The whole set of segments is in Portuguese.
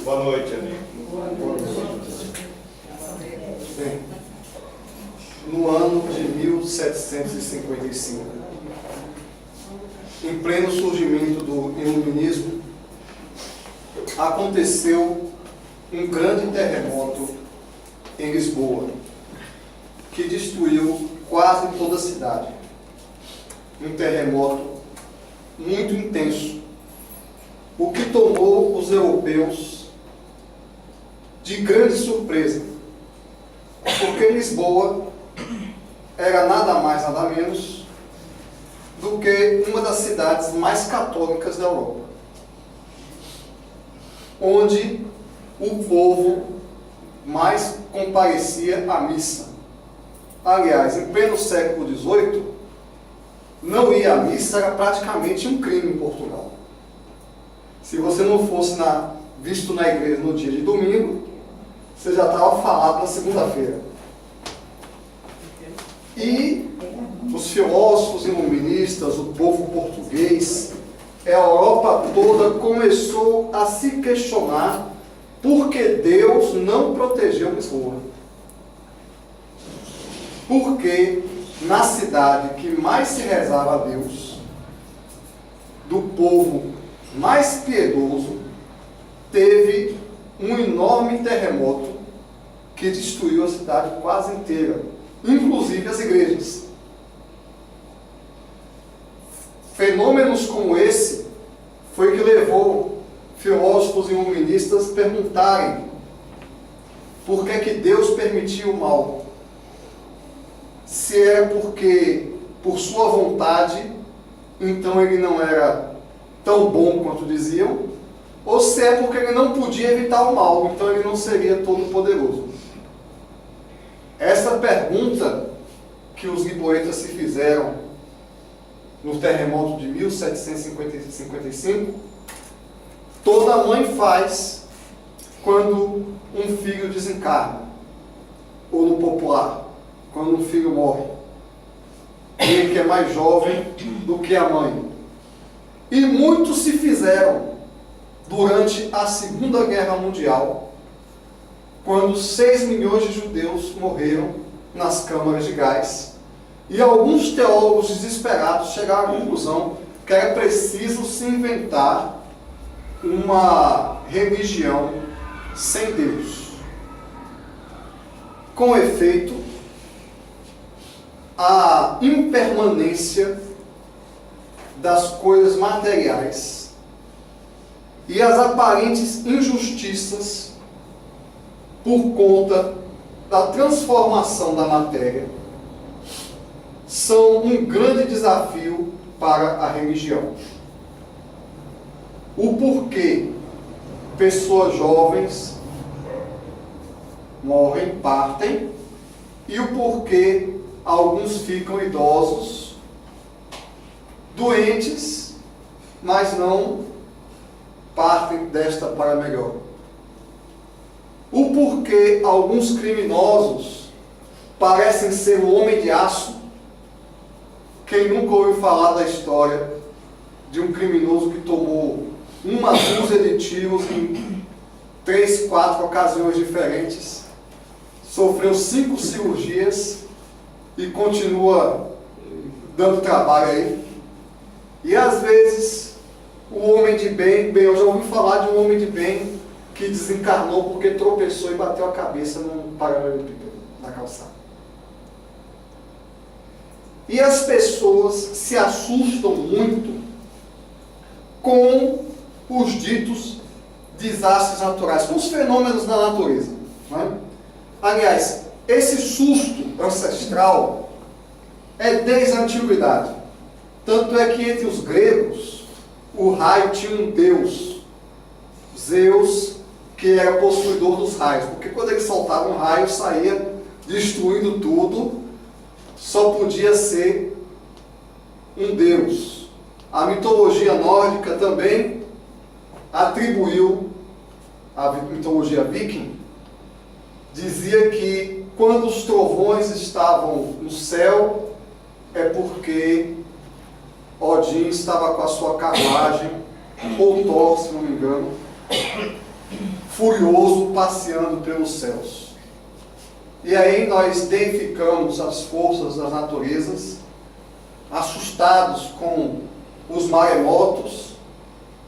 Boa noite, amigo. Bem, no ano de 1755, em pleno surgimento do iluminismo, aconteceu um grande terremoto em Lisboa, que destruiu quase toda a cidade. Um terremoto muito intenso, o que tomou os europeus de grande surpresa, porque Lisboa era nada mais, nada menos do que uma das cidades mais católicas da Europa, onde o povo mais comparecia à missa. Aliás, em pleno século XVIII, não ir à missa era praticamente um crime em Portugal. Se você não fosse visto na igreja no dia de domingo, você já estava falado na segunda-feira. E os filósofos iluministas, o povo português, a Europa toda começou a se questionar por que Deus não protegeu Lisboa. Porque na cidade que mais se rezava a Deus, do povo mais piedoso, teve um enorme terremoto que destruiu a cidade quase inteira, inclusive as igrejas. Fenômenos como esse foi que levou filósofos e iluministas a perguntarem por que Deus permitiu o mal. Se era porque, por sua vontade, então ele não era tão bom quanto diziam, ou se é porque ele não podia evitar o mal, então ele não seria todo poderoso. Essa pergunta que os lisboetas se fizeram no terremoto de 1755, toda mãe faz quando um filho desencarna, ou no popular, quando um filho morre, ele que é mais jovem do que a mãe. E muitos se fizeram durante a Segunda Guerra Mundial, quando 6 milhões de judeus morreram nas câmaras de gás. E alguns teólogos desesperados chegaram à conclusão que era preciso se inventar uma religião sem Deus. Com efeito, a impermanência das coisas materiais e as aparentes injustiças por conta da transformação da matéria são um grande desafio para a religião. O porquê pessoas jovens morrem, partem, e o porquê alguns ficam idosos, doentes, mas não partem desta para melhor. O porquê alguns criminosos parecem ser o homem de aço. Quem nunca ouviu falar da história de um criminoso que tomou uma dúzia de tiros em 3, 4 ocasiões diferentes, sofreu 5 cirurgias e continua dando trabalho aí? E às vezes o homem de bem, eu já ouvi falar de um homem de bem que desencarnou porque tropeçou e bateu a cabeça num paralelepípedo na calçada. E as pessoas se assustam muito com os ditos desastres naturais, com os fenômenos da natureza, não é? Aliás, esse susto ancestral é desde a antiguidade. Tanto é que entre os gregos, o raio tinha um deus, Zeus, que era possuidor dos raios. Porque quando ele soltava um raio, saía destruindo tudo, só podia ser um deus. A mitologia nórdica também atribuiu, a mitologia viking, dizia que quando os trovões estavam no céu, é porque Odin estava com a sua carruagem, ou Thor, se não me engano, furioso passeando pelos céus. E aí nós deificamos as forças das naturezas, assustados com os maremotos,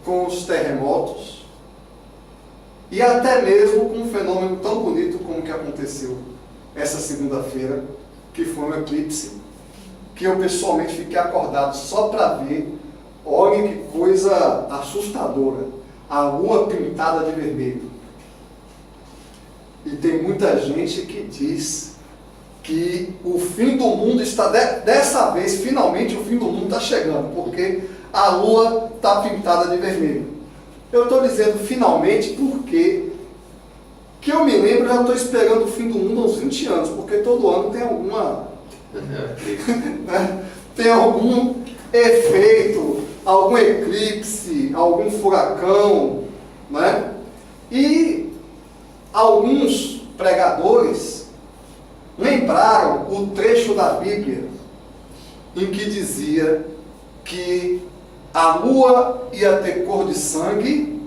com os terremotos, e até mesmo com um fenômeno tão bonito como o que aconteceu essa segunda-feira, que foi um eclipse, que eu pessoalmente fiquei acordado só para ver. Olhem que coisa assustadora, a lua pintada de vermelho. E tem muita gente que diz que o fim do mundo está, dessa vez, finalmente o fim do mundo está chegando, porque a lua está pintada de vermelho. Eu estou dizendo finalmente porque, que eu me lembro, já estou esperando o fim do mundo há uns 20 anos, porque todo ano tem tem algum efeito, algum eclipse, algum furacão, né? E alguns pregadores lembraram o trecho da Bíblia em que dizia que a lua ia ter cor de sangue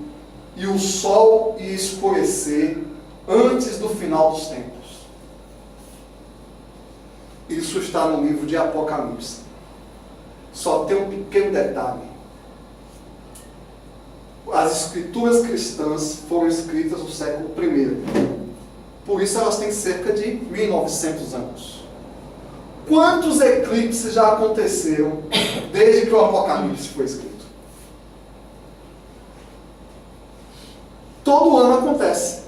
e o sol ia escurecer antes do final dos tempos. Isso está no livro de Apocalipse. Só tem um pequeno detalhe. As escrituras cristãs foram escritas no século I. Por isso elas têm cerca de 1900 anos. Quantos eclipses já aconteceram desde que o Apocalipse foi escrito? Todo ano acontece.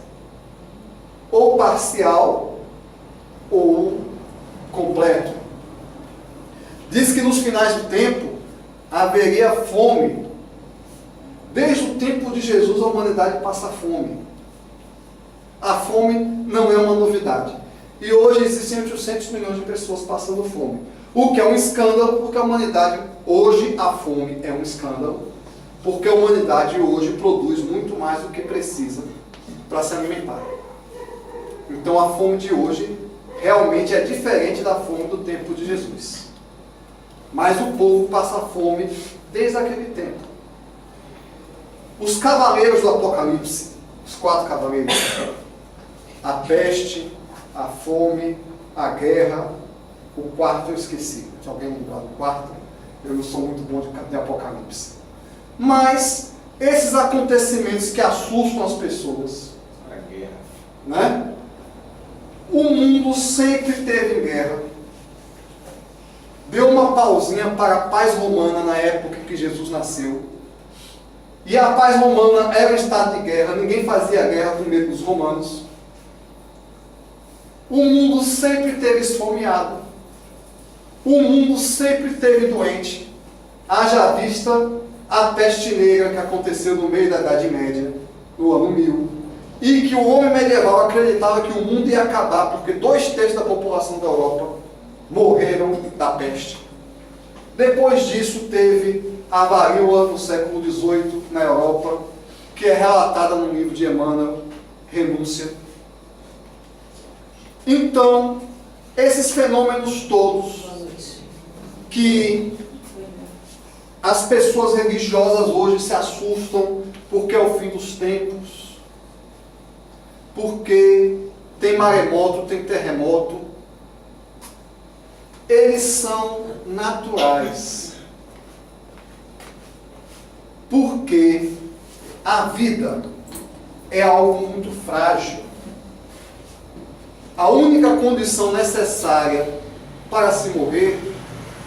Ou parcial, ou completo. Diz que nos finais do tempo haveria fome. Desde o tempo de Jesus a humanidade passa fome. A fome não é uma novidade. E hoje existem 800 milhões de pessoas passando fome. O que é um escândalo, porque a humanidade, hoje a fome é um escândalo, porque a humanidade hoje produz muito mais do que precisa para se alimentar. Então a fome de hoje realmente é diferente da fome do tempo de Jesus. Mas o povo passa fome desde aquele tempo. Os cavaleiros do Apocalipse, os 4 cavaleiros, a peste, a fome, a guerra, o quarto eu esqueci. Se alguém lembrar do quarto, eu não sou muito bom de Apocalipse. Mas esses acontecimentos que assustam as pessoas, A guerra. né? O mundo sempre teve guerra. Deu uma pausinha para a paz romana na época que Jesus nasceu. E a paz romana era um estado de guerra, ninguém fazia guerra com medo dos romanos. O mundo sempre teve esfomeado. O mundo sempre teve doente. Haja vista a peste negra que aconteceu no meio da Idade Média, no ano 1000. E que o homem medieval acreditava que o mundo ia acabar, porque 2/3 da população da Europa morreram da peste. Depois disso teve a varíola no século XVIII na Europa, que é relatada no livro de Emmanuel, Renúncia. Então, esses fenômenos todos que as pessoas religiosas hoje se assustam porque é o fim dos tempos, porque tem maremoto, tem terremoto, eles são naturais. Porque a vida é algo muito frágil. A única condição necessária para se morrer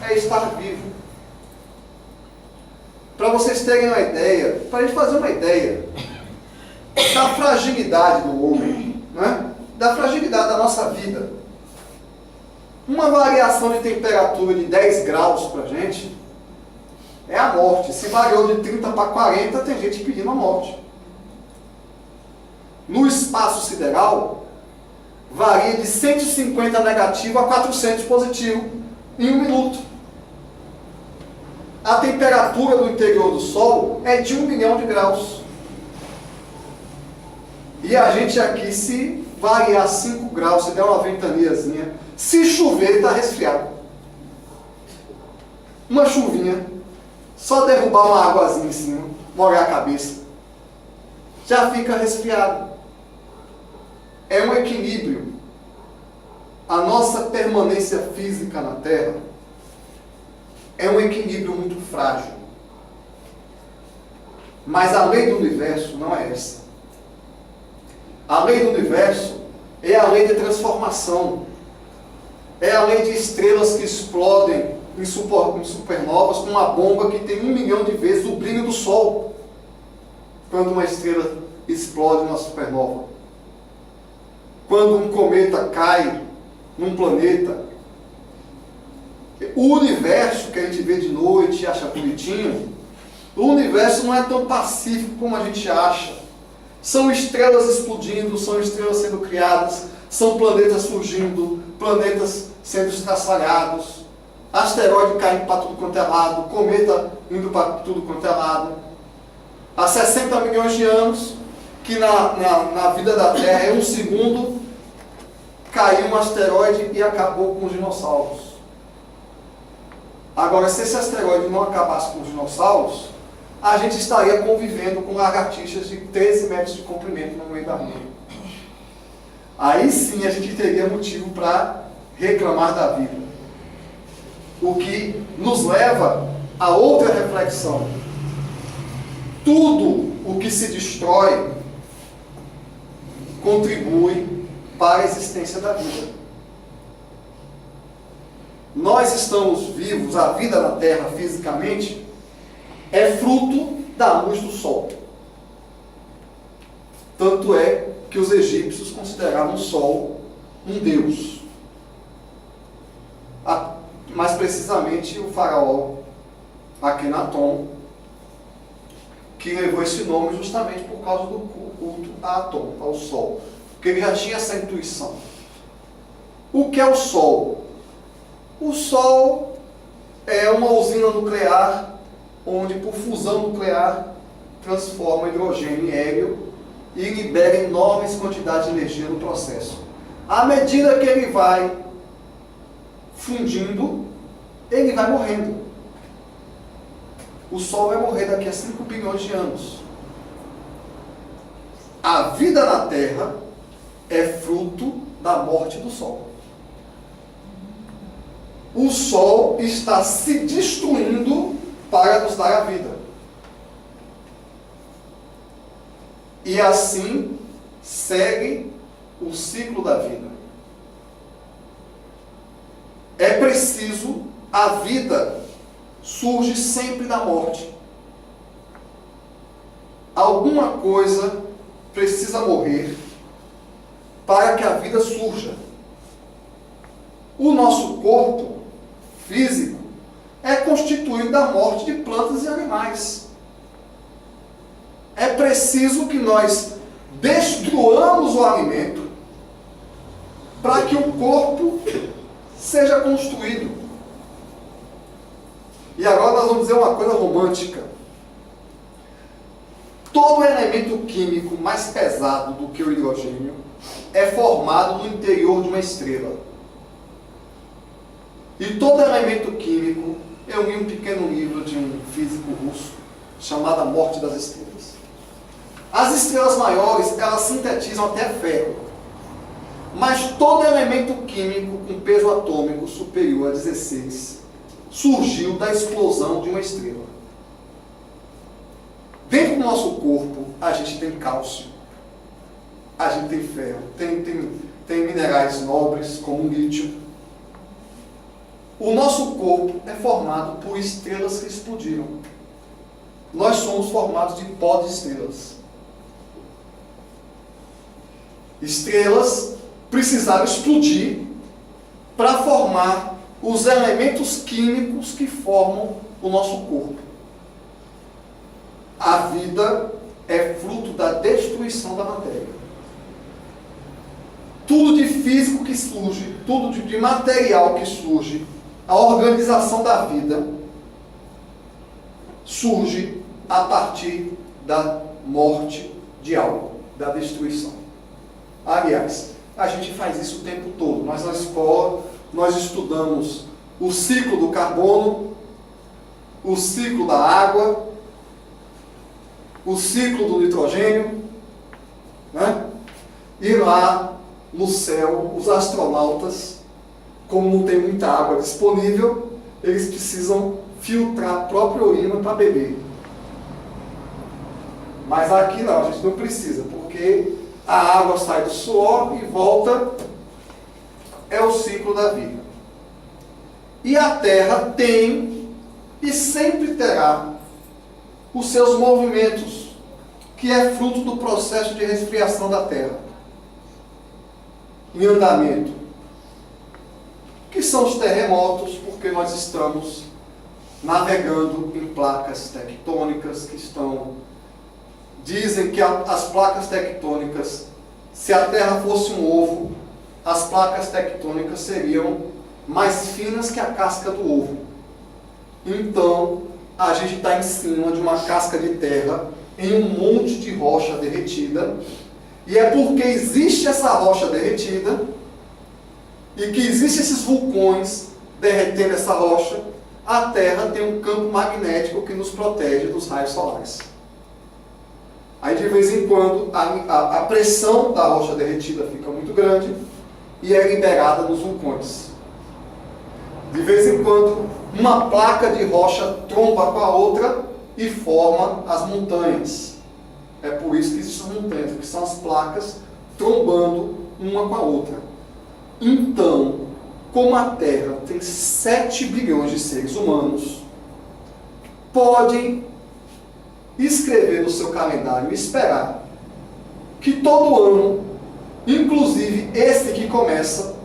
é estar vivo. Para vocês terem uma ideia, para a gente fazer uma ideia da fragilidade do homem, né? Da fragilidade da nossa vida. Uma variação de temperatura de 10 graus para a gente é a morte. Se variou de 30 para 40, tem gente pedindo a morte. No espaço sideral, varia de 150 negativo a 400 positivo em 1 minuto. A temperatura do interior do Sol é de 1 milhão de graus. E a gente aqui, se variar 5 graus, se der uma ventaniazinha, se chover, está resfriado. Uma chuvinha, só derrubar uma águazinha em cima, molhar a cabeça. já fica resfriado. É um equilíbrio. A nossa permanência física na Terra é um equilíbrio muito frágil. Mas a lei do universo não é essa. A lei do universo é a lei de transformação. É a lei de estrelas que explodem em supernovas com uma bomba que tem 1 milhão de vezes o brilho do Sol. Quando uma estrela explode numa supernova. Quando um cometa cai num planeta. O universo que a gente vê de noite e acha bonitinho, o universo não é tão pacífico como a gente acha. São estrelas explodindo, são estrelas sendo criadas, são planetas surgindo, planetas sendo estraçalhados, asteroide caindo para tudo quanto é lado, cometa indo para tudo quanto é lado. Há 60 milhões de anos, que na vida da Terra, em um segundo, caiu um asteroide e acabou com os dinossauros. Agora, se esse asteroide não acabasse com os dinossauros, a gente estaria convivendo com lagartixas de 13 metros de comprimento no meio da rua. Aí sim a gente teria motivo para reclamar da vida. O que nos leva a outra reflexão. Tudo o que se destrói contribui para a existência da vida. Nós estamos vivos, a vida na Terra fisicamente é fruto da luz do Sol. Tanto é que os egípcios consideravam o Sol um deus. Mais precisamente o faraó Akenaton, que levou esse nome justamente por causa do culto a Atom, ao Sol. Porque ele já tinha essa intuição. O que é o Sol? O Sol é uma usina nuclear onde, por fusão nuclear, transforma hidrogênio em hélio e libera enormes quantidades de energia no processo. À medida que ele vai fundindo, ele vai morrendo. O Sol vai morrer daqui a 5 bilhões de anos. A vida na Terra é fruto da morte do Sol. O Sol está se destruindo para nos dar a vida. E assim segue o ciclo da vida. É preciso, a vida surge sempre da morte. Alguma coisa precisa morrer para que a vida surja. O nosso corpo físico é constituído da morte de plantas e animais. É preciso que nós destruamos o alimento para que o corpo seja construído. E agora nós vamos dizer uma coisa romântica. Todo elemento químico mais pesado do que o hidrogênio é formado no interior de uma estrela. E todo elemento químico, eu li um pequeno livro de um físico russo, chamado A Morte das Estrelas. As estrelas maiores, elas sintetizam até ferro. Mas todo elemento químico com peso atômico superior a 16 surgiu da explosão de uma estrela. Dentro do nosso corpo, a gente tem cálcio, a gente tem ferro, tem minerais nobres, como o lítio. O nosso corpo é formado por estrelas que explodiram. Nós somos formados de pó de estrelas. Estrelas precisaram explodir para formar os elementos químicos que formam o nosso corpo. A vida é fruto da destruição da matéria. Tudo de físico que surge, tudo de material que surge, a organização da vida surge a partir da morte de algo, da destruição. Aliás, a gente faz isso o tempo todo. Nós na escola, nós estudamos o ciclo do carbono, o ciclo da água, o ciclo do nitrogênio, né? E lá no céu, os astronautas, como não tem muita água disponível, eles precisam filtrar a própria urina para beber. Mas aqui não, a gente não precisa, porque a água sai do suor e volta, é o ciclo da vida. E a Terra tem e sempre terá os seus movimentos, que é fruto do processo de resfriação da Terra, em andamento, que são os terremotos, porque nós estamos navegando em placas tectônicas que dizem que as placas tectônicas, se a Terra fosse um ovo, as placas tectônicas seriam mais finas que a casca do ovo. Então, a gente está em cima de uma casca de terra, em um monte de rocha derretida, e é porque existe essa rocha derretida, e que existem esses vulcões derretendo essa rocha, a Terra tem um campo magnético que nos protege dos raios solares. Aí de vez em quando a pressão da rocha derretida fica muito grande e é liberada nos vulcões. De vez em quando uma placa de rocha tromba com a outra e forma as montanhas. É por isso que existem as montanhas, que são as placas trombando uma com a outra. Então, como a Terra tem 7 bilhões de seres humanos, podem escrever no seu calendário e esperar que todo ano, inclusive esse que começa,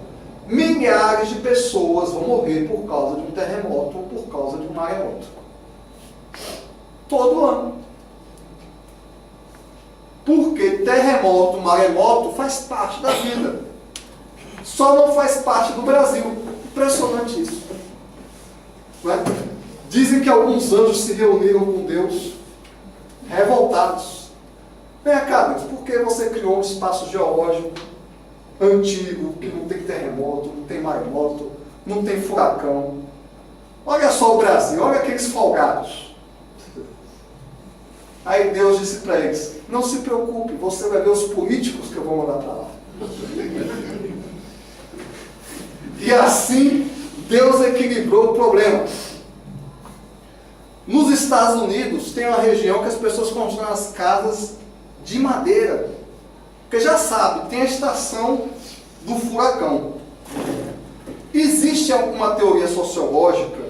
milhares de pessoas vão morrer por causa de um terremoto ou por causa de um maremoto. Todo ano. Porque terremoto, maremoto faz parte da vida. Só não faz parte do Brasil. Impressionante isso. Não é? Dizem que alguns anjos se reuniram com Deus revoltados. Vem cá, Deus, por que você criou um espaço geológico antigo, que não tem terremoto, não tem maremoto, não tem furacão? Olha só o Brasil, olha aqueles folgados. Aí Deus disse para eles: não se preocupe, você vai ver os políticos que eu vou mandar para lá. E assim Deus equilibrou o problema. Nos Estados Unidos tem uma região que as pessoas constroem as casas de madeira, porque já sabe, tem a estação do furacão. Existe alguma teoria sociológica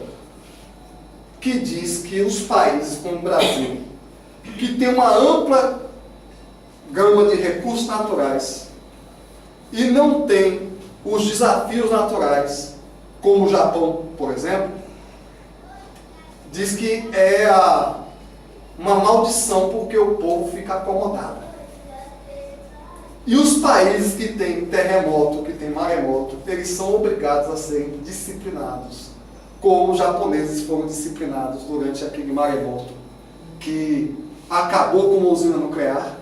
que diz que os países como o Brasil, que tem uma ampla gama de recursos naturais e não tem os desafios naturais, como o Japão, por exemplo, diz que é uma maldição porque o povo fica acomodado. E os países que têm terremoto, que têm maremoto, eles são obrigados a serem disciplinados, como os japoneses foram disciplinados durante aquele maremoto que acabou com uma usina nuclear,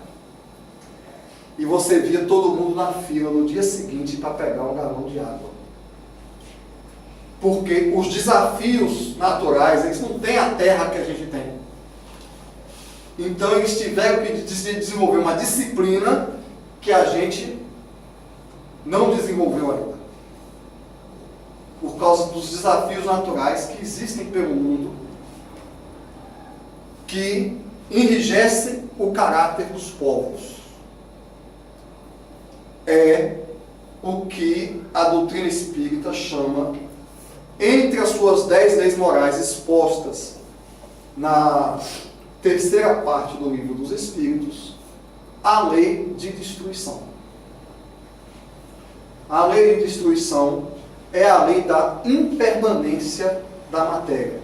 e você via todo mundo na fila no dia seguinte para pegar um galão de água. Porque os desafios naturais, eles não têm a terra que a gente tem. Então eles tiveram que desenvolver uma disciplina que a gente não desenvolveu ainda. Por causa dos desafios naturais que existem pelo mundo, que enrijecem o caráter dos povos. É o que a doutrina espírita chama, entre as suas 10 leis morais expostas na terceira parte do Livro dos Espíritos, a lei de destruição. A lei de destruição é a lei da impermanência da matéria.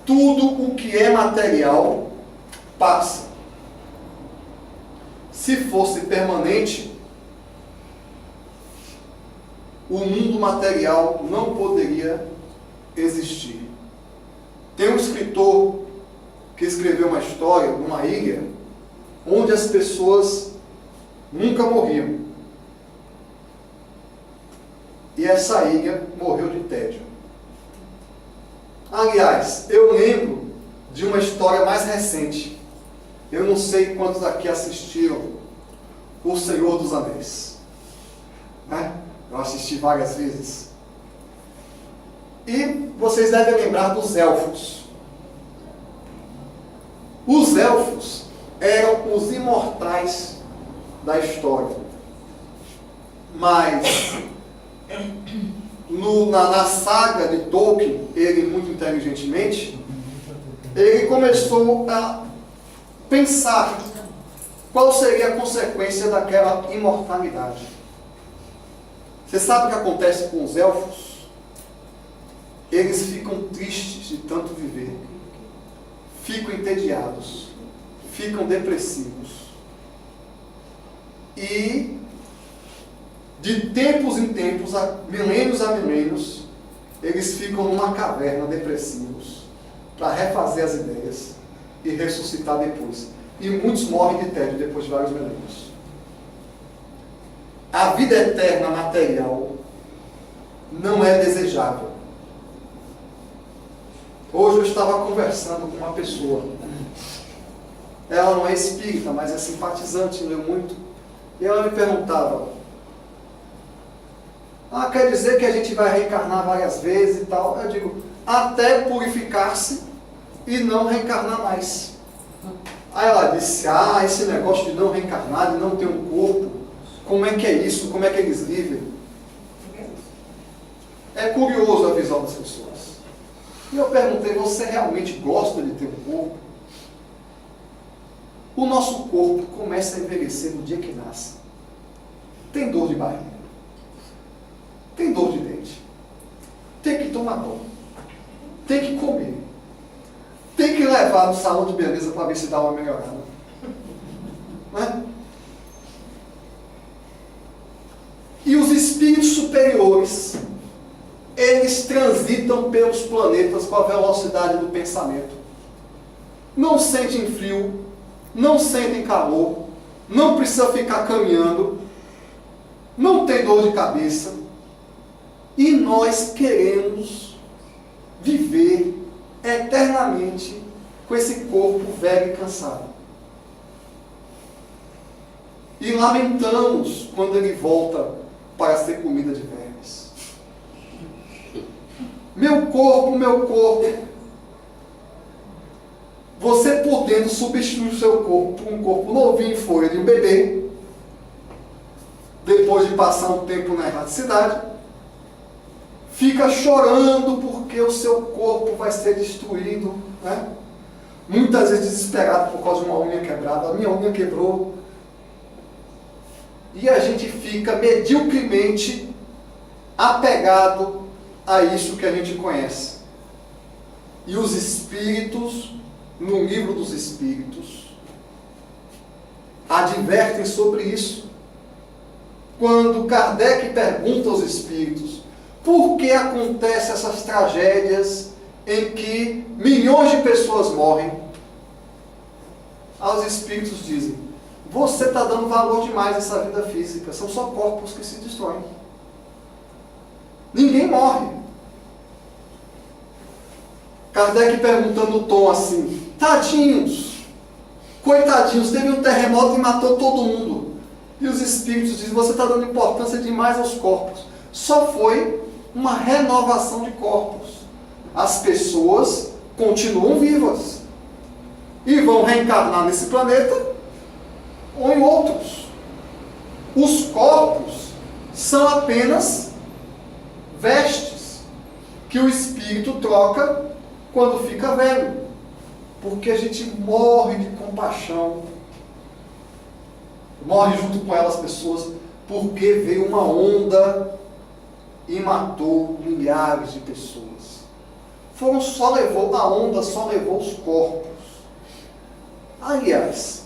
Tudo o que é material passa. Se fosse permanente, o mundo material não poderia existir. Tem um escritor que escreveu uma história numa ilha onde as pessoas nunca morriam. E essa ilha morreu de tédio. Aliás, eu lembro de uma história mais recente. Eu não sei quantos aqui assistiram O Senhor dos Anéis. Né? Eu assisti várias vezes. E vocês devem lembrar dos elfos. Os elfos eram os imortais da história. Mas na saga de Tolkien, ele muito inteligentemente, ele começou a pensar qual seria a consequência daquela imortalidade. Você sabe o que acontece com os elfos? Eles ficam tristes de tanto viver, ficam entediados, ficam depressivos. E de tempos em tempos, milênios a milênios, eles ficam numa caverna depressivos para refazer as ideias e ressuscitar depois. E muitos morrem de tédio depois de vários milênios. A vida eterna material não é desejável. Hoje eu estava conversando com uma pessoa. Ela não é espírita, mas é simpatizante, leu muito. E ela me perguntava: quer dizer que a gente vai reencarnar várias vezes e tal? Eu digo: até purificar-se e não reencarnar mais. Aí ela disse: esse negócio de não reencarnar, de não ter um corpo, como é que é isso? Como é que eles vivem? É curioso a visão das pessoas. E eu perguntei: você realmente gosta de ter um corpo? O nosso corpo começa a envelhecer no dia que nasce. Tem dor de barriga, tem dor de dente, tem que tomar banho, tem que comer, tem que levar no salão de beleza para ver se dá uma melhorada. Não é? E os espíritos superiores, eles transitam pelos planetas com a velocidade do pensamento. Não sentem frio, não sentem calor, não precisa ficar caminhando, não tem dor de cabeça. E nós queremos viver eternamente com esse corpo velho e cansado. E lamentamos quando ele volta para ser comida de vermes. Meu corpo. Você podendo substituir o seu corpo por um corpo novinho em folha de um bebê, depois de passar um tempo na erraticidade, fica chorando porque o seu corpo vai ser destruído, né? Muitas vezes desesperado por causa de uma unha quebrada. A minha unha quebrou. E a gente fica mediocremente apegado a isso que a gente conhece. E os espíritos, no livro dos espíritos, advertem sobre isso. Quando Kardec pergunta aos espíritos por que acontecem essas tragédias em que milhões de pessoas morrem, os espíritos dizem: você está dando valor demais a essa vida física, são só corpos que se destroem. Ninguém morre. Kardec perguntando o Tom assim: tadinhos, coitadinhos, teve um terremoto e matou todo mundo. E os espíritos dizem: você está dando importância demais aos corpos. Só foi uma renovação de corpos. As pessoas continuam vivas e vão reencarnar nesse planeta ou em outros. Os corpos são apenas vestes que o espírito troca quando fica velho, porque a gente morre de compaixão, morre junto com elas pessoas, porque veio uma onda e matou milhares de pessoas. A onda só levou os corpos. Aliás,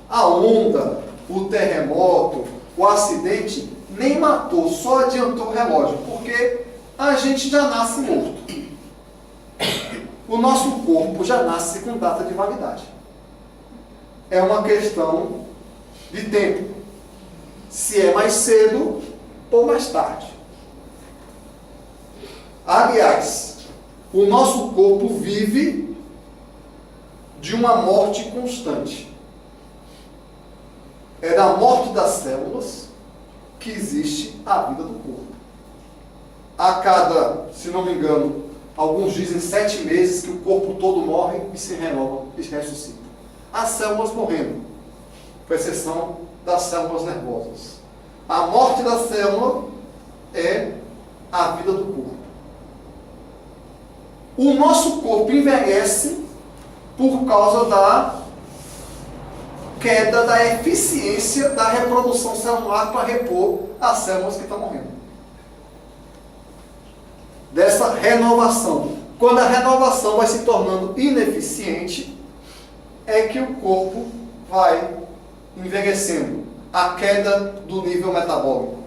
a onda, o terremoto, o acidente nem matou, só adiantou o relógio, porque a gente já nasce morto. O nosso corpo já nasce com data de validade. É uma questão de tempo. Se é mais cedo ou mais tarde. Aliás, o nosso corpo vive de uma morte constante. é da morte das células que existe a vida do corpo. A cada, se não me engano, alguns dizem 7 meses que o corpo todo morre e se renova e ressuscita. As células morrendo, com exceção das células nervosas. A morte da célula é a vida do corpo. O nosso corpo envelhece por causa da queda da eficiência da reprodução celular para repor as células que estão morrendo. Dessa renovação. Quando a renovação vai se tornando ineficiente, é que o corpo vai envelhecendo. A queda do nível metabólico.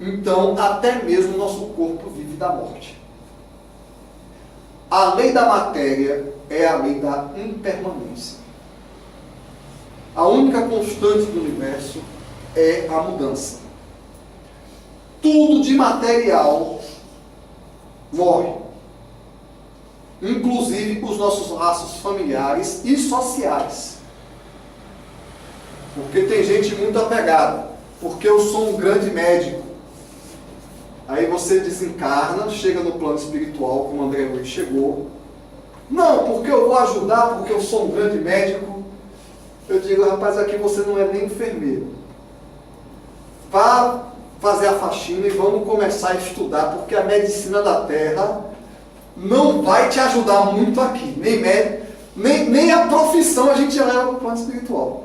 Então, até mesmo o nosso corpo vive da morte. A lei da matéria é a lei da impermanência. A única constante do universo é a mudança. Tudo de material morre. Inclusive os nossos laços familiares e sociais. Porque tem gente muito apegada. Porque eu sou um grande médico. Aí você desencarna, chega no plano espiritual, como o André Luiz chegou. Não, porque eu vou ajudar, porque eu sou um grande médico. Eu digo, rapaz, aqui você não é nem enfermeiro. Vá fazer a faxina e vamos começar a estudar, porque a medicina da Terra não vai te ajudar muito aqui. Nem a profissão a gente leva para o plano espiritual.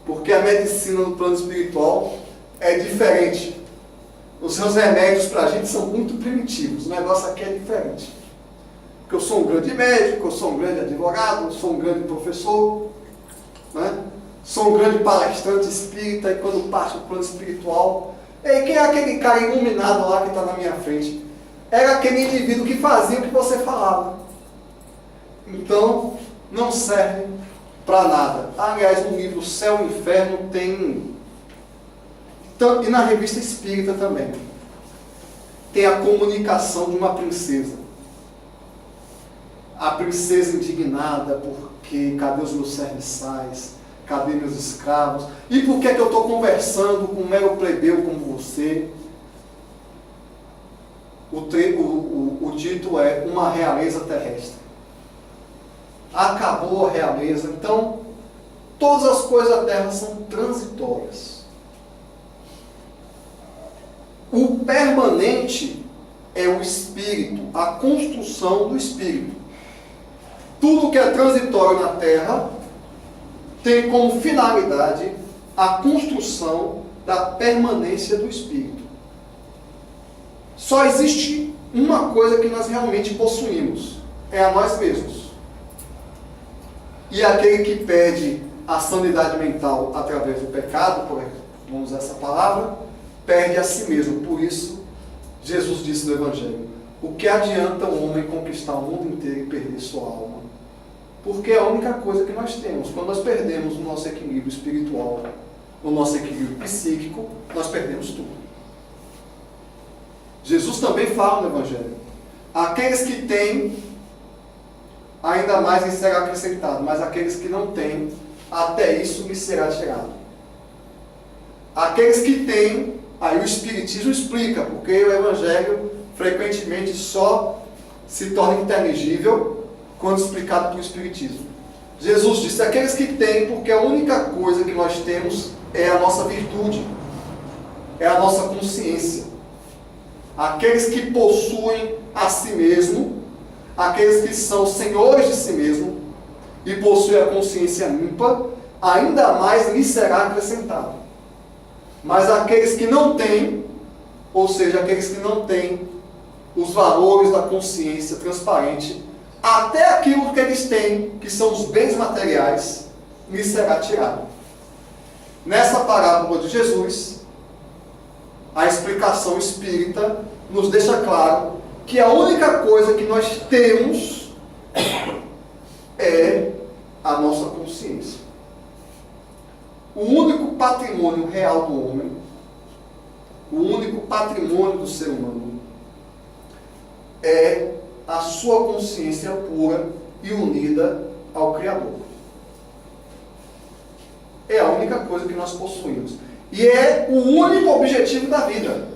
Porque a medicina no plano espiritual é diferente. Os seus remédios para a gente são muito primitivos. O negócio aqui é diferente. Porque eu sou um grande médico, eu sou um grande advogado, eu sou um grande professor, né? Sou um grande palestrante espírita, e quando passo o plano espiritual, quem é aquele cara iluminado lá que está na minha frente? Era aquele indivíduo que fazia o que você falava. Então, não serve para nada. Aliás, no livro Céu e Inferno tem... E na revista Espírita também. Tem a comunicação de uma princesa. A princesa indignada porque cadê os meus serviçais? Cadê meus escravos? E por que eu estou conversando com um mero plebeu como você? O título é Uma Realeza Terrestre. Acabou a realeza. Então, todas as coisas da Terra são transitórias. O permanente é o espírito, a construção do espírito. Tudo que é transitório na Terra tem como finalidade a construção da permanência do espírito. Só existe uma coisa que nós realmente possuímos, é a nós mesmos. E aquele que perde a sanidade mental através do pecado, vamos usar essa palavra, perde a si mesmo. Por isso, Jesus disse no Evangelho, o que adianta o homem conquistar o mundo inteiro e perder sua alma? Porque é a única coisa que nós temos. Quando nós perdemos o nosso equilíbrio espiritual, o nosso equilíbrio psíquico, nós perdemos tudo. Jesus também fala no Evangelho, aqueles que têm, ainda mais lhes será acrescentado, mas aqueles que não têm, até isso lhes será tirado. Aqueles que têm, aí o Espiritismo explica, porque o Evangelho frequentemente só se torna inteligível quando explicado pelo Espiritismo. Jesus disse, aqueles que têm, porque a única coisa que nós temos é a nossa virtude, é a nossa consciência. Aqueles que possuem a si mesmo, aqueles que são senhores de si mesmo e possuem a consciência limpa, ainda mais lhes será acrescentado. Mas aqueles que não têm, ou seja, aqueles que não têm os valores da consciência transparente, até aquilo que eles têm, que são os bens materiais, lhes será tirado. Nessa parábola de Jesus, a explicação espírita nos deixa claro que a única coisa que nós temos é a nossa consciência. O único patrimônio real do homem, o único patrimônio do ser humano, é a sua consciência pura e unida ao Criador. É a única coisa que nós possuímos. E é o único objetivo da vida.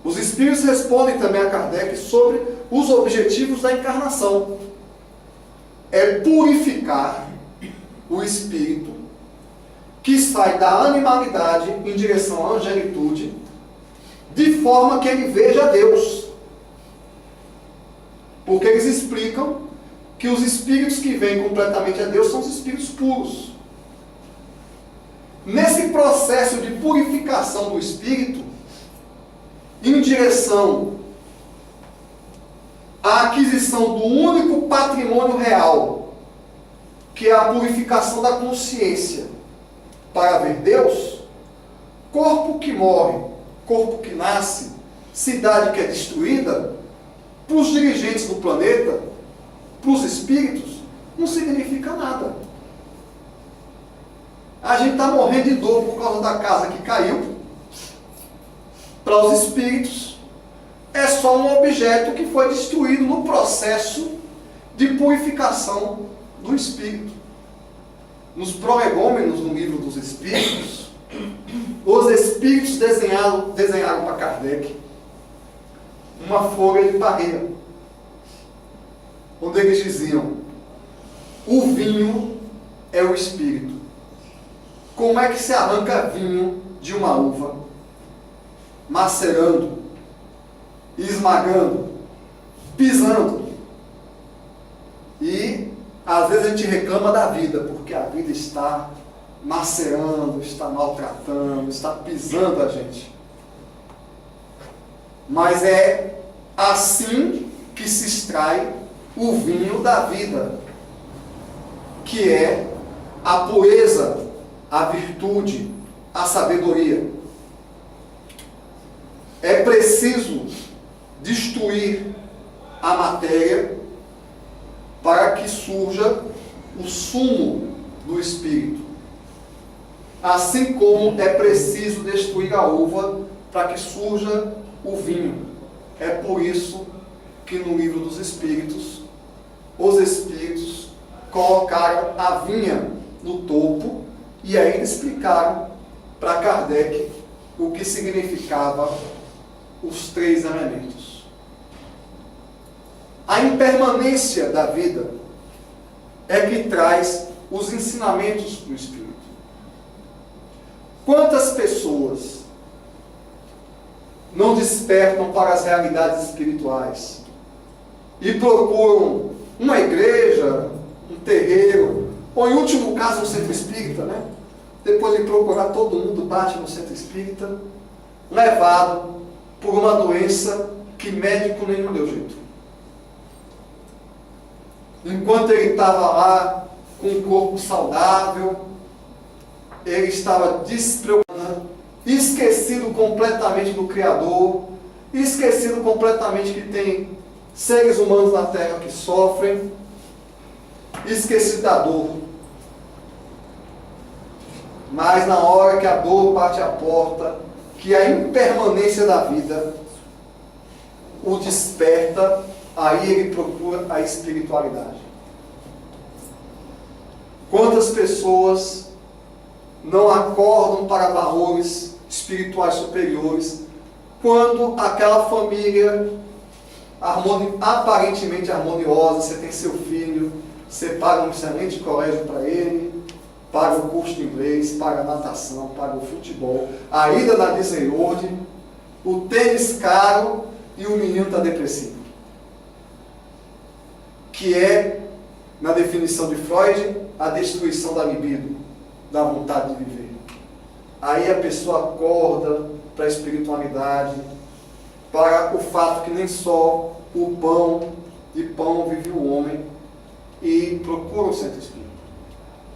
Os Espíritos respondem também a Kardec sobre os objetivos da encarnação. É purificar o espírito que sai da animalidade em direção à angelitude, de forma que ele veja Deus. Porque eles explicam que os espíritos que vêm completamente a Deus são os espíritos puros. Nesse processo de purificação do espírito, em direção à aquisição do único patrimônio real, que é a purificação da consciência, para ver Deus, corpo que morre, corpo que nasce, cidade que é destruída, para os dirigentes do planeta, para os espíritos, não significa nada. A gente está morrendo de dor por causa da casa que caiu. Para os espíritos, é só um objeto que foi destruído no processo de purificação do espírito. Nos prolegômenos, no livro dos Espíritos, os espíritos desenharam para Kardec uma folha de parreira, onde eles diziam: o vinho é o espírito. Como é que se arranca vinho de uma uva? Macerando, esmagando, pisando. E às vezes a gente reclama da vida, porque a vida está macerando, está maltratando, está pisando a gente. Mas é assim que se extrai o vinho da vida, que é a pureza, a virtude, a sabedoria. É preciso destruir a matéria para que surja o sumo do espírito. Assim como é preciso destruir a uva para que surja o vinho. É por isso que no livro dos Espíritos, os Espíritos colocaram a vinha no topo e ainda explicaram para Kardec o que significava os 3 elementos. A impermanência da vida é que traz os ensinamentos do Espírito. Quantas pessoas não despertam para as realidades espirituais e procuram uma igreja, um terreiro, ou em último caso um centro espírita, né? Depois de procurar, todo mundo bate no centro espírita, levado por uma doença que médico nenhum deu jeito. Enquanto ele estava lá com um corpo saudável, ele estava despreocupado, esquecido completamente do Criador, esquecido completamente que tem seres humanos na Terra que sofrem, esquecido da dor. Mas na hora que a dor bate a porta, que a impermanência da vida o desperta, aí ele procura a espiritualidade. Quantas pessoas não acordam para valores espirituais superiores quando aquela família aparentemente harmoniosa, você tem seu filho, você paga um excelente colégio para ele, paga o curso de inglês, paga a natação, paga o futebol, a ida na Disney World, o tênis caro e o menino está depressivo. Que é, na definição de Freud, a destruição da libido, da vontade de viver. Aí a pessoa acorda para a espiritualidade, para o fato que nem só o pão de pão vive o homem, e procura o centro espírita.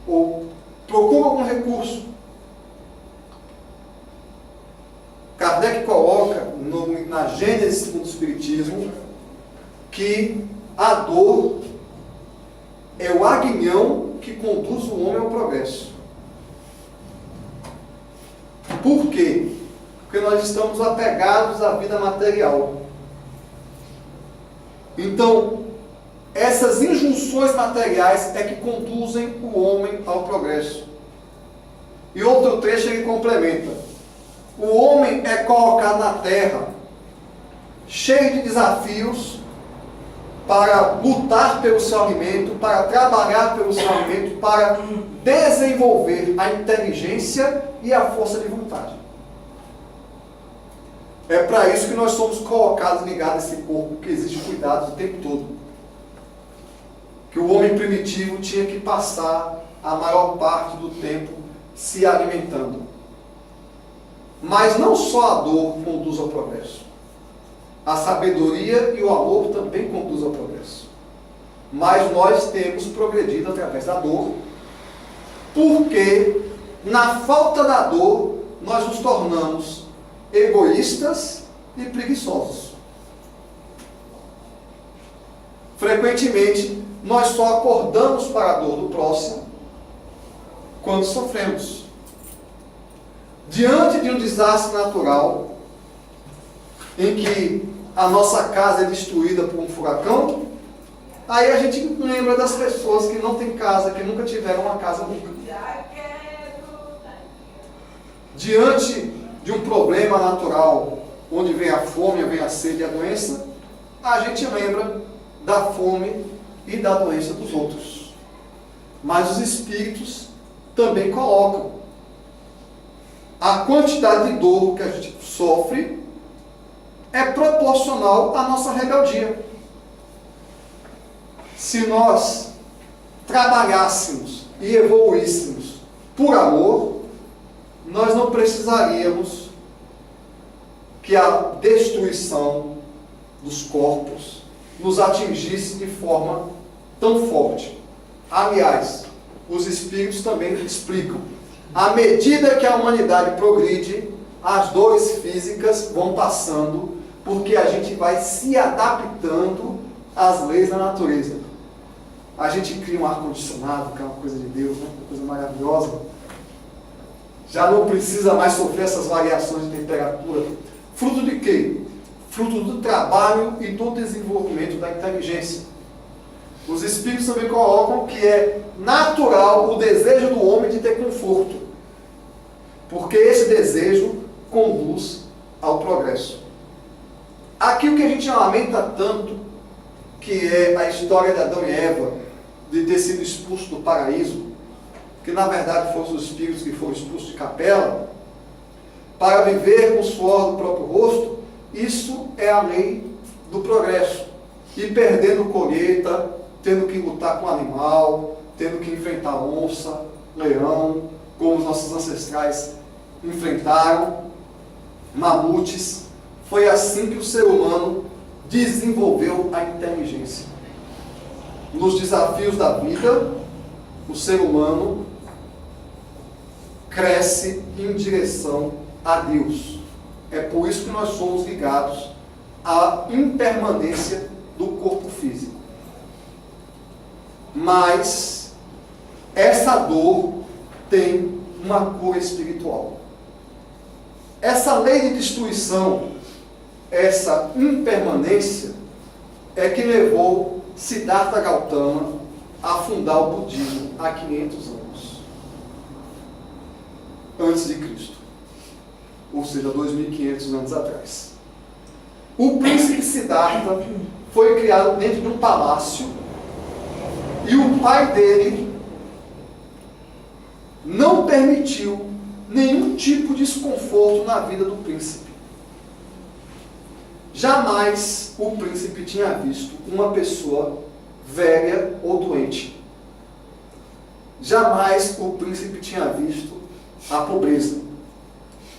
Ou procura algum recurso. Kardec coloca na Gênese do Espiritismo que a dor é o aguilhão que conduz o homem ao progresso. Por quê? Porque nós estamos apegados à vida material. Então, essas injunções materiais é que conduzem o homem ao progresso. E outro trecho ele complementa: o homem é colocado na terra, cheio de desafios, para lutar pelo seu alimento, para trabalhar pelo seu alimento, para desenvolver a inteligência e a força de vontade. É para isso que nós somos colocados ligados a esse corpo, que exige cuidados o tempo todo. Que o homem primitivo tinha que passar a maior parte do tempo se alimentando. Mas não só a dor conduz ao progresso. A sabedoria e o amor também conduzem ao progresso. Mas nós temos progredido através da dor, porque na falta da dor nós nos tornamos egoístas e preguiçosos. Frequentemente, nós só acordamos para a dor do próximo quando sofremos. Diante de um desastre natural, em que a nossa casa é destruída por um furacão, aí a gente lembra das pessoas que não têm casa, que nunca tiveram uma casa nunca. Diante de um problema natural, onde vem a fome, vem a sede e a doença, a gente lembra da fome e da doença dos outros. Mas os espíritos também colocam a quantidade de dor que a gente sofre é proporcional à nossa rebeldia. Se nós trabalhássemos e evoluíssemos por amor, nós não precisaríamos que a destruição dos corpos nos atingisse de forma tão forte. Aliás, os espíritos também explicam: à medida que a humanidade progride, as dores físicas vão passando, porque a gente vai se adaptando às leis da natureza. A gente cria um ar-condicionado, que é uma coisa de Deus, né? Uma coisa maravilhosa. Já não precisa mais sofrer essas variações de temperatura. Fruto de quê? Fruto do trabalho e do desenvolvimento da inteligência. Os espíritos também colocam que é natural o desejo do homem de ter conforto, porque esse desejo conduz ao progresso. Aqui o que a gente lamenta tanto, que é a história de Adão e Eva, de ter sido expulso do paraíso, que na verdade foram os espíritos que foram expulsos de capela, para viver com o suor do próprio rosto, isso é a lei do progresso. E perdendo colheita, tendo que lutar com o animal, tendo que enfrentar onça, leão, como os nossos ancestrais enfrentaram, mamutes. Foi assim que o ser humano desenvolveu a inteligência. Nos desafios da vida, o ser humano cresce em direção a Deus. É por isso que nós somos ligados à impermanência do corpo físico. Mas essa dor tem uma cura espiritual. Essa lei de destruição, essa impermanência, é que levou Siddhartha Gautama a fundar o budismo há 500 anos antes de Cristo, ou seja, 2.500 anos atrás. O príncipe Siddhartha foi criado dentro de um palácio e o pai dele não permitiu nenhum tipo de desconforto na vida do príncipe. Jamais o príncipe tinha visto uma pessoa velha ou doente. Jamais o príncipe tinha visto a pobreza.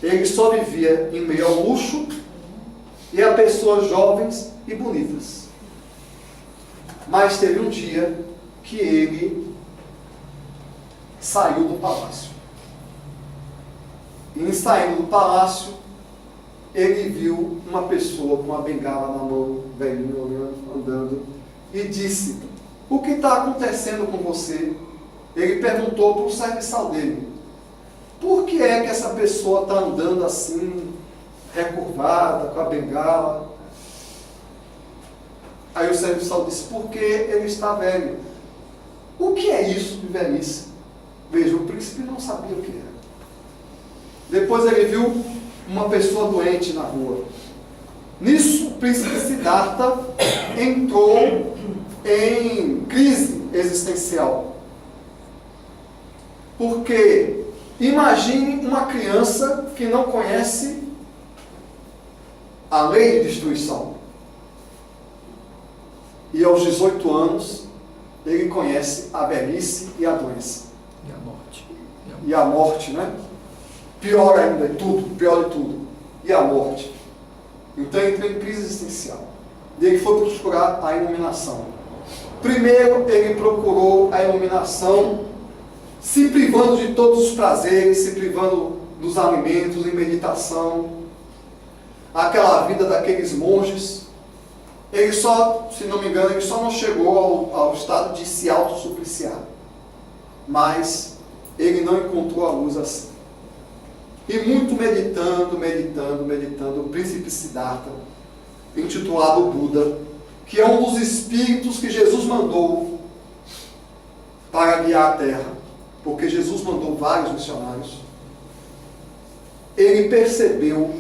Ele só vivia em meio ao luxo e a pessoas jovens e bonitas. Mas teve um dia que ele saiu do palácio. E em saindo do palácio, ele viu uma pessoa com uma bengala na mão, velhinho, olhando, andando, e disse: o que está acontecendo com você? Ele perguntou para o serviçal dele: por que é que essa pessoa está andando assim, recurvada, com a bengala? Aí o servo de saúde disse, porque ele está velho. O que é isso de velhice? Veja, o príncipe não sabia o que era. Depois ele viu uma pessoa doente na rua. Nisso, o príncipe Siddhartha entrou em crise existencial. Porque imagine uma criança que não conhece a lei de destruição. E aos 18 anos, ele conhece a velhice e a doença. E a morte. E a morte, né? Pior ainda, pior de tudo. E a morte. Então ele entrou em crise existencial. E ele foi procurar a iluminação. Primeiro, ele procurou a iluminação, se privando de todos os prazeres, se privando dos alimentos, em meditação. Aquela vida daqueles monges. Ele só, se não me engano, ele só não chegou ao estado de se autossupliciar. Mas ele não encontrou a luz assim. E muito meditando, o príncipe Siddhartha, intitulado Buda, que é um dos espíritos que Jesus mandou para guiar a terra, porque Jesus mandou vários missionários, ele percebeu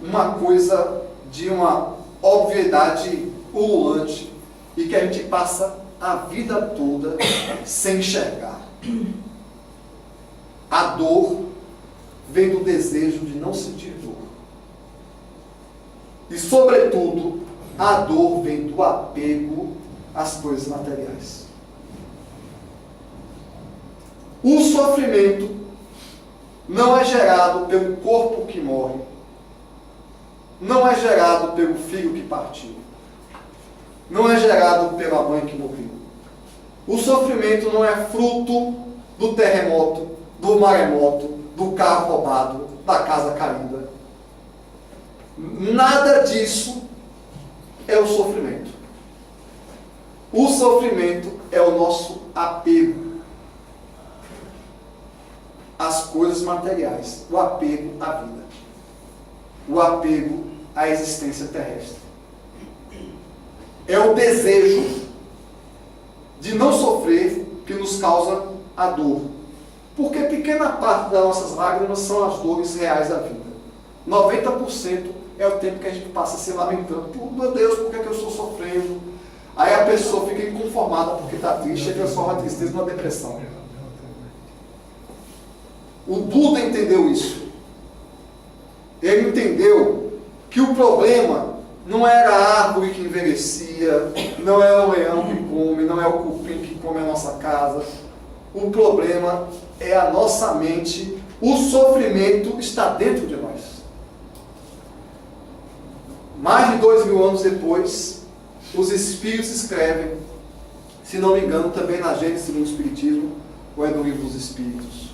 uma coisa de uma obviedade ululante e que a gente passa a vida toda sem enxergar. A dor vem do desejo de não sentir dor. E, sobretudo, a dor vem do apego às coisas materiais. O sofrimento não é gerado pelo corpo que morre, não é gerado pelo filho que partiu, não é gerado pela mãe que morreu. O sofrimento não é fruto do terremoto, do maremoto, do carro roubado, da casa caída. Nada disso é o sofrimento. O sofrimento é o nosso apego às coisas materiais, o apego à vida, o apego à existência terrestre. É o desejo de não sofrer que nos causa a dor. Porque pequena parte das nossas lágrimas são as dores reais da vida. 90% é o tempo que a gente passa se lamentando. Meu Deus, por que eu estou sofrendo? Aí a pessoa fica inconformada porque está triste e transforma a tristeza numa depressão. O Buda entendeu isso. Ele entendeu que o problema não era a árvore que envelhecia, não é o leão que come, não é o cupim que come a nossa casa. O problema é a nossa mente. O sofrimento está dentro de nós. Mais de 2000 anos depois, os Espíritos escrevem, se não me engano, também na Gênesis do Espiritismo, ou é no Livro dos Espíritos.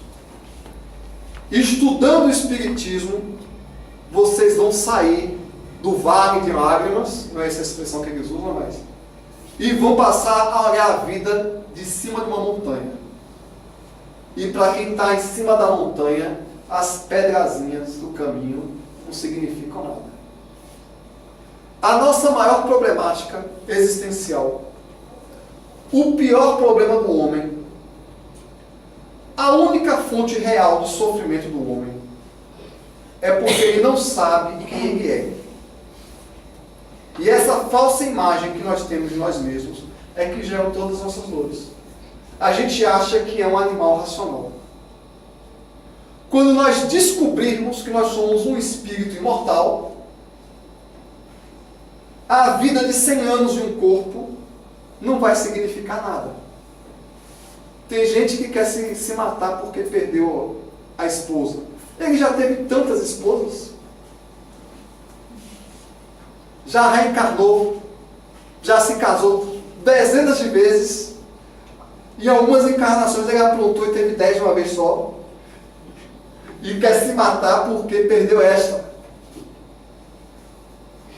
Estudando o Espiritismo, vocês vão sair do vale de lágrimas, não é essa a expressão que eles usam, mas, e vão passar a olhar a vida de cima de uma montanha. E para quem está em cima da montanha, as pedrazinhas do caminho não significam nada. A nossa maior problemática existencial, o pior problema do homem, a única fonte real de sofrimento do homem, é porque ele não sabe quem ele é. E essa falsa imagem que nós temos de nós mesmos é que gera todas as nossas dores. A gente acha que é um animal racional. Quando nós descobrirmos que nós somos um espírito imortal, a vida de 100 anos de um corpo não vai significar nada. Tem gente que quer se matar porque perdeu a esposa. Ele já teve tantas esposas. Já reencarnou. Já se casou dezenas de vezes. Em algumas encarnações ele aprontou e teve 10 de uma vez só. E quer se matar porque perdeu esta.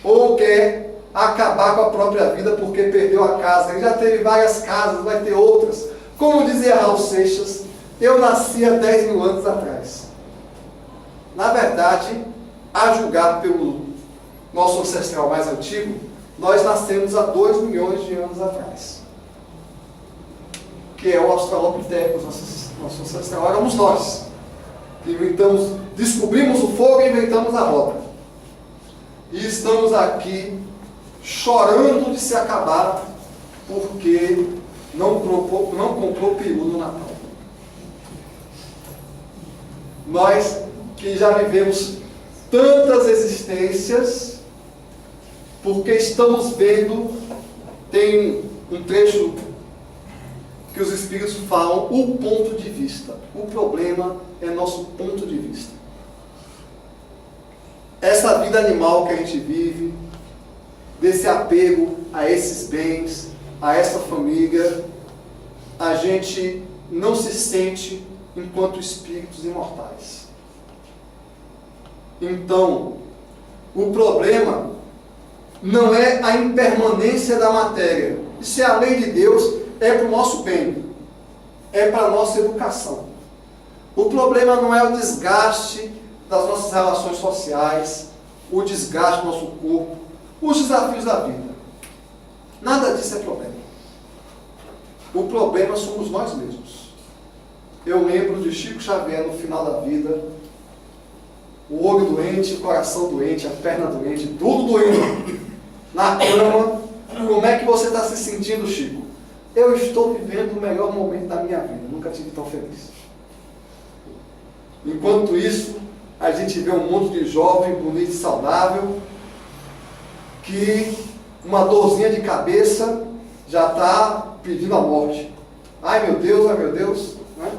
Ou quer acabar com a própria vida porque perdeu a casa. Ele já teve várias casas, vai ter outras. Como dizia Raul Seixas, eu nasci há 10 mil anos atrás. Na verdade, a julgar pelo nosso ancestral mais antigo, nós nascemos há 2 milhões de anos atrás, que é o Australopithecus, nosso ancestral, éramos nós, que descobrimos o fogo e inventamos a roda. E estamos aqui chorando de se acabar, porque não comprou peru no Natal. Nós que já vivemos tantas existências, porque estamos vendo, tem um trecho que os Espíritos falam, o ponto de vista. O problema é nosso ponto de vista. Essa vida animal que a gente vive, desse apego a esses bens, a essa família, a gente não se sente enquanto espíritos imortais. Então, o problema não é a impermanência da matéria. Isso é a lei de Deus, é para o nosso bem, é para a nossa educação. O problema não é o desgaste das nossas relações sociais, o desgaste do nosso corpo, os desafios da vida. Nada disso é problema. O problema somos nós mesmos. Eu lembro de Chico Xavier no final da vida, o olho doente, o coração doente, a perna doente, tudo doendo, na cama. Como é que você está se sentindo, Chico? Eu estou vivendo o melhor momento da minha vida, nunca tive tão feliz. Enquanto isso, a gente vê um monte de jovem, bonito e saudável, que uma dorzinha de cabeça já está pedindo a morte. Ai meu Deus, né?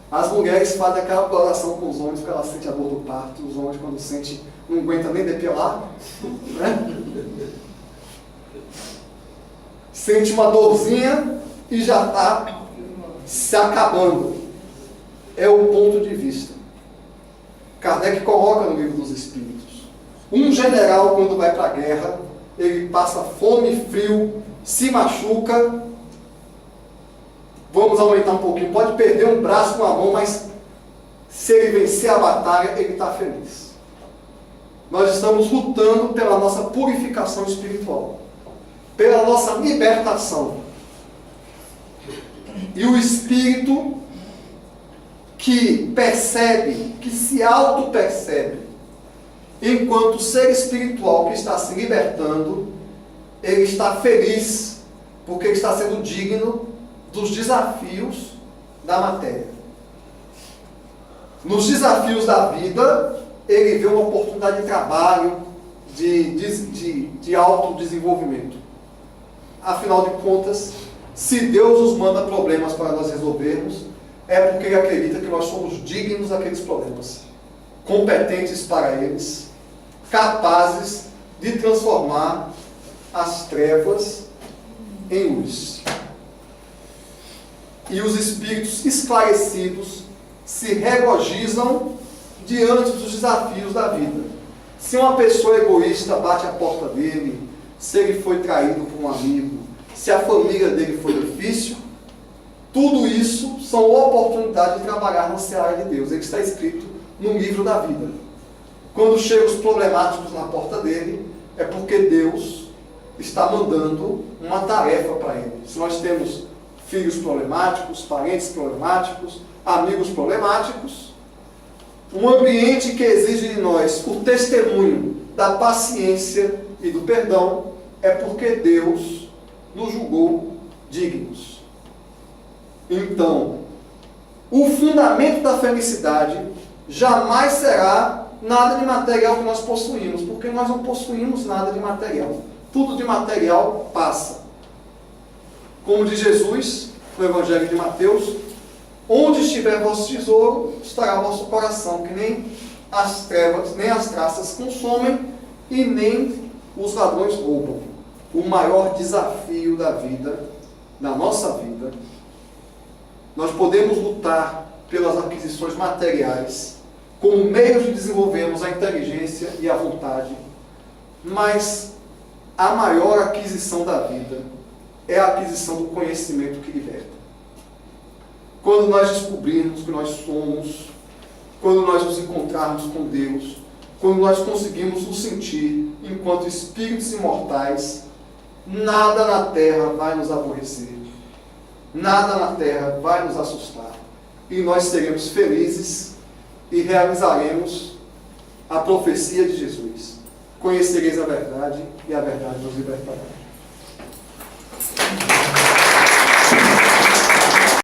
As mulheres fazem aquela oração com os homens, porque elas sentem a dor do parto. Os homens, quando sentem, não aguentam nem depilar, né? Sente uma dorzinha e já está se acabando. É o ponto de vista. Kardec coloca no Livro dos Espíritos. Um general, quando vai para a guerra, ele passa fome e frio, se machuca. Vamos aumentar um pouquinho. Pode perder um braço com a mão, mas se ele vencer a batalha, ele está feliz. Nós estamos lutando pela nossa purificação espiritual, pela nossa libertação. E o espírito que percebe, que se auto-percebe, enquanto ser espiritual que está se libertando, ele está feliz, porque ele está sendo digno dos desafios da matéria. Nos desafios da vida, ele vê uma oportunidade de trabalho, de autodesenvolvimento. Afinal de contas, se Deus nos manda problemas para nós resolvermos, é porque Ele acredita que nós somos dignos daqueles problemas, competentes para eles, capazes de transformar as trevas em luz. E os espíritos esclarecidos se regozijam diante dos desafios da vida. Se uma pessoa egoísta bate a porta dele, se ele foi traído por um amigo, se a família dele foi difícil, tudo isso são oportunidades de trabalhar na seara de Deus. Ele está escrito no livro da vida. Quando chegam os problemáticos na porta dele, é porque Deus está mandando uma tarefa para ele. Se nós temos filhos problemáticos, parentes problemáticos, amigos problemáticos, um ambiente que exige de nós o testemunho da paciência e do perdão, é porque Deus nos julgou dignos. Então, o fundamento da felicidade jamais será nada de material que nós possuímos, porque nós não possuímos nada de material. Tudo de material passa. Como diz Jesus no Evangelho de Mateus, onde estiver vosso tesouro, estará vosso coração, que nem as trevas, nem as traças consomem e nem os ladrões roubam. O maior desafio da vida, da nossa vida, nós podemos lutar pelas aquisições materiais como meios de desenvolvermos a inteligência e a vontade, mas a maior aquisição da vida é a aquisição do conhecimento que liberta. Quando nós descobrirmos que nós somos, quando nós nos encontrarmos com Deus, quando nós conseguimos nos sentir enquanto espíritos imortais, nada na terra vai nos aborrecer, nada na terra vai nos assustar, e nós seremos felizes e realizaremos a profecia de Jesus. Conhecereis a verdade, e a verdade nos libertará.